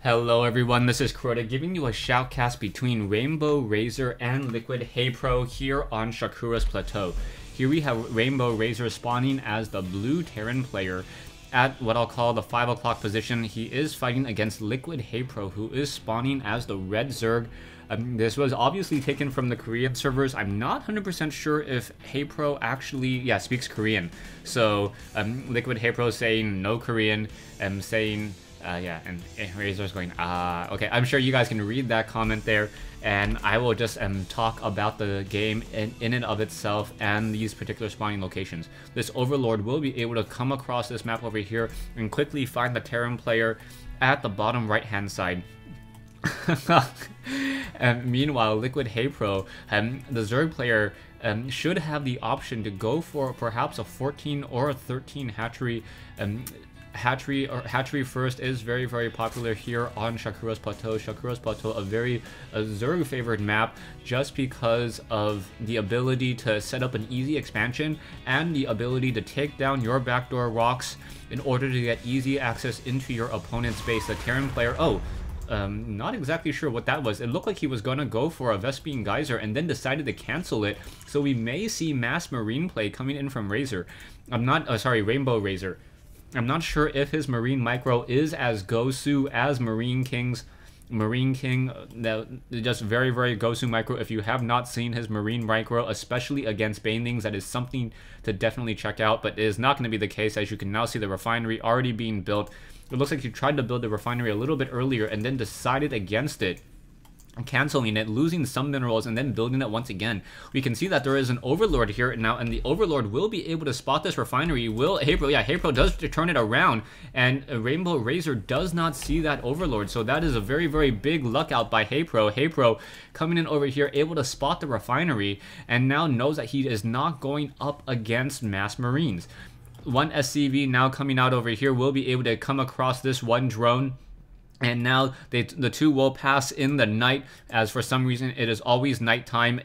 Hello everyone, this is Crota giving you a shoutcast between Rainbow Razor and Liquid HayPro here on Shakuras Plateau. Here we have Rainbow Razor spawning as the blue Terran player at what I'll call the 5 o'clock position. He is fighting against Liquid HayPro, who is spawning as the red Zerg. This was obviously taken from the Korean servers. I'm not 100% sure if HayPro actually, speaks Korean. So Liquid HayPro saying no Korean, saying and Razor's going, okay, I'm sure you guys can read that comment there, and I will just talk about the game in and of itself and these particular spawning locations. This Overlord will be able to come across this map over here and quickly find the Terran player at the bottom right-hand side. And meanwhile, Liquid HayPro, the Zerg player, should have the option to go for perhaps a 14 or a 13 hatchery. Hatchery first is very, very popular here on Shakuras Plateau. Shakuras Plateau, a Zerg favored map, just because of the ability to set up an easy expansion and the ability to take down your backdoor rocks in order to get easy access into your opponent's base. The Terran player, not exactly sure what that was. It looked like he was gonna go for a Vespene Geyser and then decided to cancel it. So we may see mass Marine play coming in from Razor. Rainbow Razor. I'm not sure if his Marine Micro is as Gosu as Marine King's. Marine King, just very, very Gosu Micro. If you have not seen his Marine Micro, especially against Banelings, that is something to definitely check out, but it is not going to be the case, as you can now see the refinery already being built. It looks like he tried to build the refinery a little bit earlier and then decided against it, canceling it, losing some minerals, and then building it once again. We can see that there is an Overlord here now, and the Overlord will be able to spot this refinery. HayPro does turn it around, and Rainbow Razor does not see that Overlord, so that is a very, very big luck out by HayPro. HayPro coming in over here, able to spot the refinery, and now knows that he is not going up against mass Marines. One SCV now coming out over here will be able to come across this one drone. And now the two will pass in the night, as for some reason it is always nighttime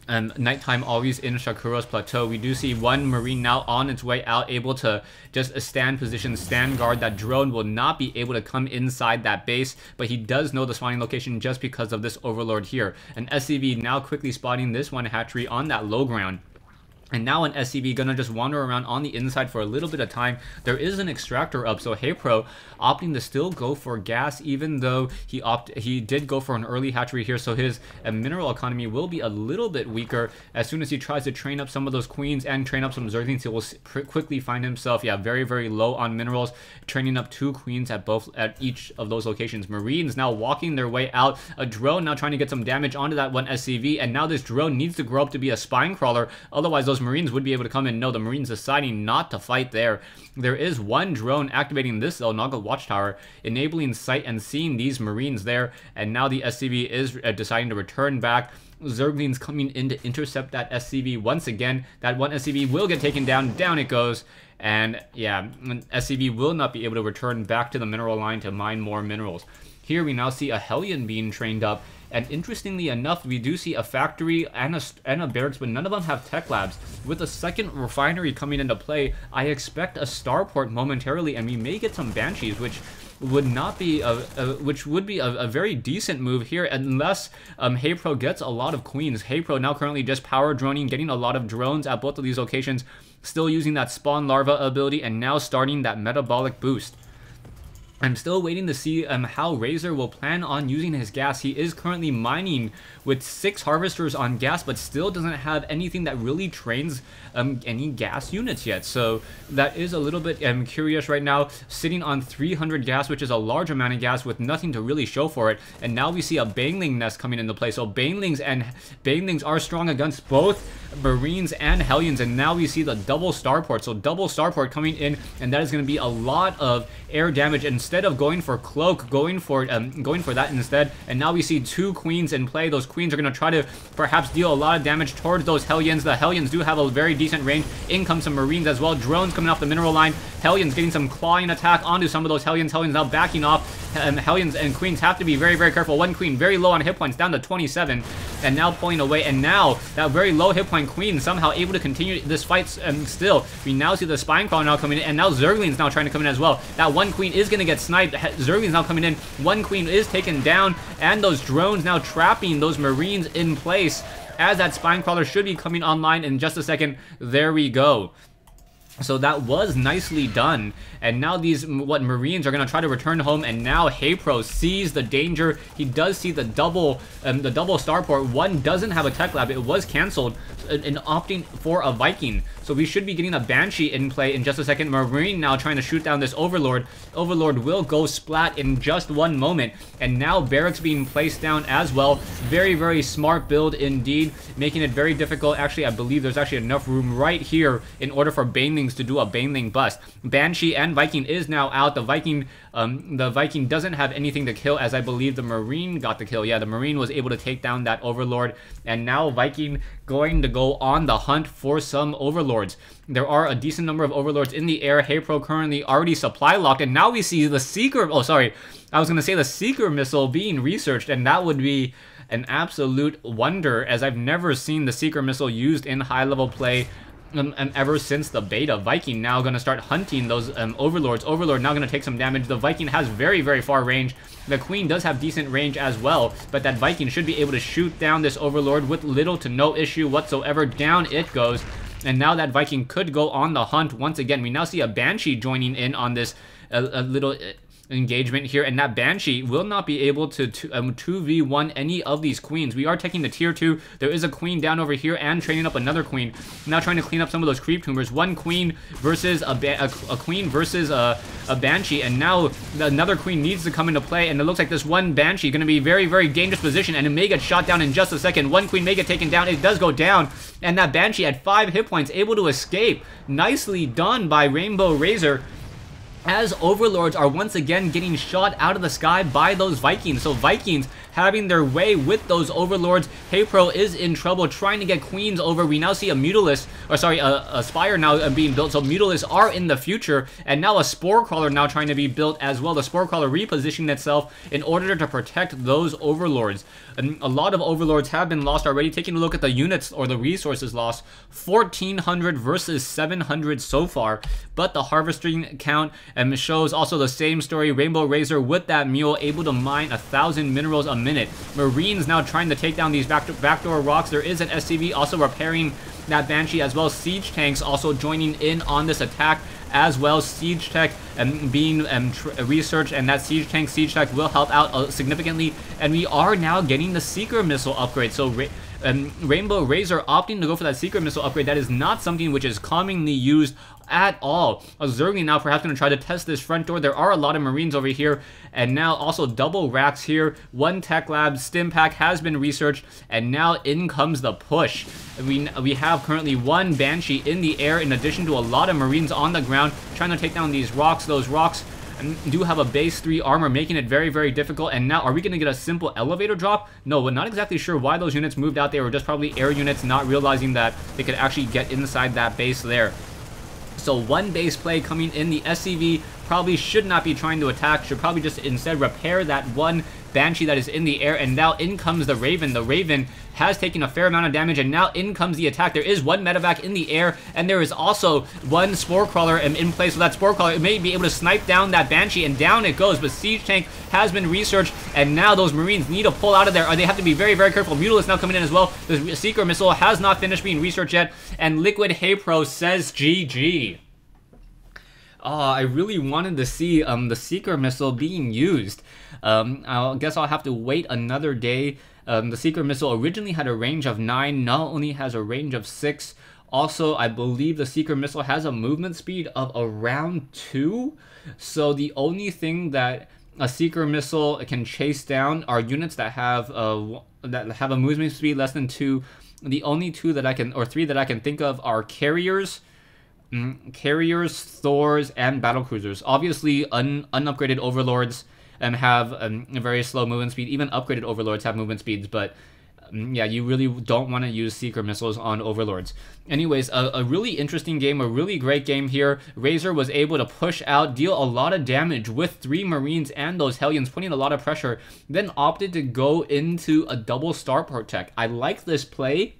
always in Shakuras Plateau. We do see one Marine now on its way out, able to just stand position, stand guard. That drone will not be able to come inside that base, but he does know the spawning location just because of this Overlord here. An SCV now quickly spotting this one hatchery on that low ground. And now an SCV gonna just wander around on the inside for a little bit of time. There is an extractor up, so HayPro opting to still go for gas, even though he did go for an early hatchery here, so his mineral economy will be a little bit weaker. As soon as he tries to train up some of those queens and train up some Zerglings, he will quickly find himself, very, very low on minerals, training up 2 queens at each of those locations. Marines now walking their way out. A drone now trying to get some damage onto that one SCV, and now this drone needs to grow up to be a spine crawler, otherwise those Marines would be able to come in. No, the Marines deciding not to fight there. There is one drone activating this Naga Watchtower, enabling sight and seeing these Marines there, and now the SCV is deciding to return back. Zerglings coming in to intercept that SCV once again. That one SCV will get taken down. Down it goes. And SCV will not be able to return back to the mineral line to mine more minerals. Here we now see a Hellion being trained up. And interestingly enough, we do see a factory and a barracks, but none of them have tech labs. With the second refinery coming into play, I expect a starport momentarily, and we may get some Banshees, which would be a very decent move here, unless HayPro gets a lot of queens. HayPro now currently just power droning, getting a lot of drones at both of these locations, still using that spawn larva ability, and now starting that metabolic boost. I'm still waiting to see how Razor will plan on using his gas. He is currently mining with 6 harvesters on gas, but still doesn't have anything that really trains any gas units yet. So that is a little bit curious right now, sitting on 300 gas, which is a large amount of gas with nothing to really show for it. And now we see a Baneling nest coming into play. So Banelings are strong against both Marines and Hellions, and now we see the double starport. So double starport coming in, and that is going to be a lot of air damage. Instead of going for cloak, going for that instead. And now we see 2 queens in play. Those queens are going to try to perhaps deal a lot of damage towards those Hellions. The Hellions do have a very decent range. In comes some Marines as well. Drones coming off the mineral line. Hellions getting some clawing attack onto some of those Hellions. Hellions now backing off. Hellions and Queens have to be very, very careful. One Queen very low on hit points, down to 27, and now pulling away. And now that very low hit point Queen somehow able to continue this fight still. We now see the Spine Crawler now coming in, and now Zergling's now trying to come in as well. That one Queen is going to get sniped. Zergling's now coming in. One Queen is taken down, and those drones now trapping those Marines in place as that Spine Crawler should be coming online in just a second. There we go. So that was nicely done, and now these Marines are gonna try to return home. And now HayPro sees the danger. He does see the double starport. One doesn't have a tech lab; it was canceled, in opting for a Viking. So we should be getting a Banshee in play in just a second. Marine now trying to shoot down this Overlord. Overlord will go splat in just one moment, and now barracks being placed down as well. Very, very smart build indeed, making it very difficult. Actually, I believe there's actually enough room right here in order for Banelings to do a Baneling bust. Banshee and Viking is now out. The Viking doesn't have anything to kill, as I believe the Marine got the kill. Yeah, the Marine was able to take down that Overlord, and now Viking going to go on the hunt for some Overlords. There are a decent number of Overlords in the air. HayPro currently already supply locked, and now we see the Seeker. Oh, sorry, I was gonna say the Seeker missile being researched, and that would be an absolute wonder, as I've never seen the Seeker missile used in high-level play ever since the beta. Viking now going to start hunting those Overlords. Overlord now going to take some damage. The Viking has very, very far range. The Queen does have decent range as well, but that Viking should be able to shoot down this Overlord with little to no issue whatsoever. Down it goes. And now that Viking could go on the hunt once again. We now see a Banshee joining in on this little engagement here, and that Banshee will not be able to 2v1 any of these Queens. We are taking the tier 2. There is a Queen down over here and training up another Queen. Now trying to clean up some of those creep tumors. One Queen versus a Queen versus a Banshee, and now another Queen needs to come into play, and it looks like this one Banshee going to be very, very dangerous position, and it may get shot down in just a second. One Queen may get taken down. It does go down, and that Banshee at 5 hit points able to escape. Nicely done by Rainbow Razor, as Overlords are once again getting shot out of the sky by those Vikings. So Vikings having their way with those Overlords. HayPro is in trouble trying to get Queens over. We now see a Mutalisk, or sorry, a Spire now being built. So Mutalisks are in the future, and now a Spore Crawler now trying to be built as well. The Spore Crawler repositioning itself in order to protect those Overlords. And a lot of Overlords have been lost already. Taking a look at the units or the resources lost, 1,400 versus 700 so far. But the harvesting count shows also the same story. Rainbow Razor with that mule able to mine 1,000 minerals a minute. Marines now trying to take down these backdoor rocks. There is an SCV also repairing that Banshee as well. Siege tanks also joining in on this attack as well. Siege tech being researched, and that siege tech will help out significantly. And we are now getting the Seeker missile upgrade. So Rainbow Razor opting to go for that Seeker missile upgrade. That is not something which is commonly used at all. A Zergling now perhaps going to try to test this front door. There are a lot of Marines over here, and now also double racks here. One tech lab stim pack has been researched, and now in comes the push. We have currently one Banshee in the air, in addition to a lot of Marines on the ground trying to take down these rocks. Those rocks do have a base 3 armor, making it very, very difficult. And now, are we going to get a simple elevator drop? No, we're not exactly sure why those units moved out. They were just probably air units, not realizing that they could actually get inside that base there. So one base play coming in. The SCV probably should not be trying to attack, should probably just instead repair that one Banshee that is in the air. And now in comes the Raven. The Raven has taken a fair amount of damage, and now in comes the attack. There is one medevac in the air, and there is also one Spore Crawler in place. So that Spore Crawler may be able to snipe down that Banshee, and down it goes. But Siege Tank has been researched, and now those Marines need to pull out of there, or they have to be very, very careful. Mutalisk now coming in as well. The Seeker missile has not finished being researched yet, and Liquid HayPro says GG. I really wanted to see the Seeker missile being used. I guess I'll have to wait another day. The Seeker missile originally had a range of 9, now only has a range of 6. Also, I believe the Seeker missile has a movement speed of around 2. So the only thing that a Seeker missile can chase down are units that have a movement speed less than 2. The only 2 that I can, or 3 that I can think of, are carriers, Thors, and battlecruisers. Obviously, unupgraded Overlords have a very slow movement speed. Even upgraded Overlords have movement speeds, but yeah, you really don't want to use Seeker missiles on Overlords. Anyways, a really interesting game, a really great game here. Razor was able to push out, deal a lot of damage with 3 Marines and those Hellions, putting a lot of pressure, then opted to go into a double starport tech. I like this play,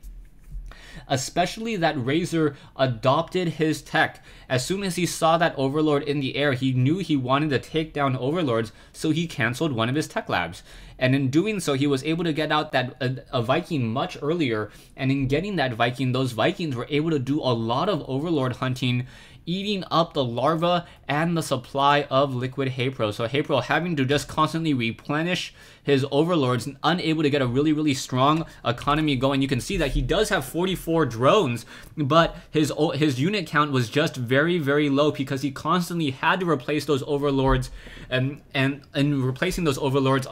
especially that Razor adopted his tech. As soon as he saw that Overlord in the air, he knew he wanted to take down Overlords, so he canceled one of his tech labs. And in doing so, he was able to get out that a Viking much earlier, and in getting that Viking, those Vikings were able to do a lot of Overlord hunting, eating up the larva and the supply of liquid HayPro. So HayPro having to just constantly replenish his Overlords and unable to get a really strong economy going. You can see that he does have 44 drones, but his unit count was just very low because he constantly had to replace those Overlords, and replacing those Overlords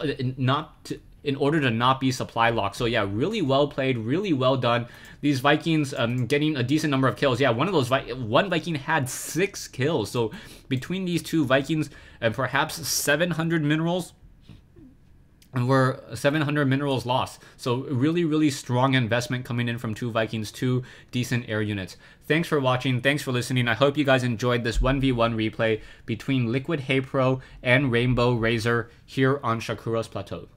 in order to not be supply locked. So yeah, really well played, really well done. These Vikings getting a decent number of kills. Yeah, one Viking had 6 kills. So between these 2 Vikings and perhaps 700 minerals, were 700 minerals lost. So really strong investment coming in from 2 Vikings, 2 decent air units. Thanks for watching. Thanks for listening. I hope you guys enjoyed this 1v1 replay between Liquid HayPro and Rainbow Razor here on Shakuras Plateau.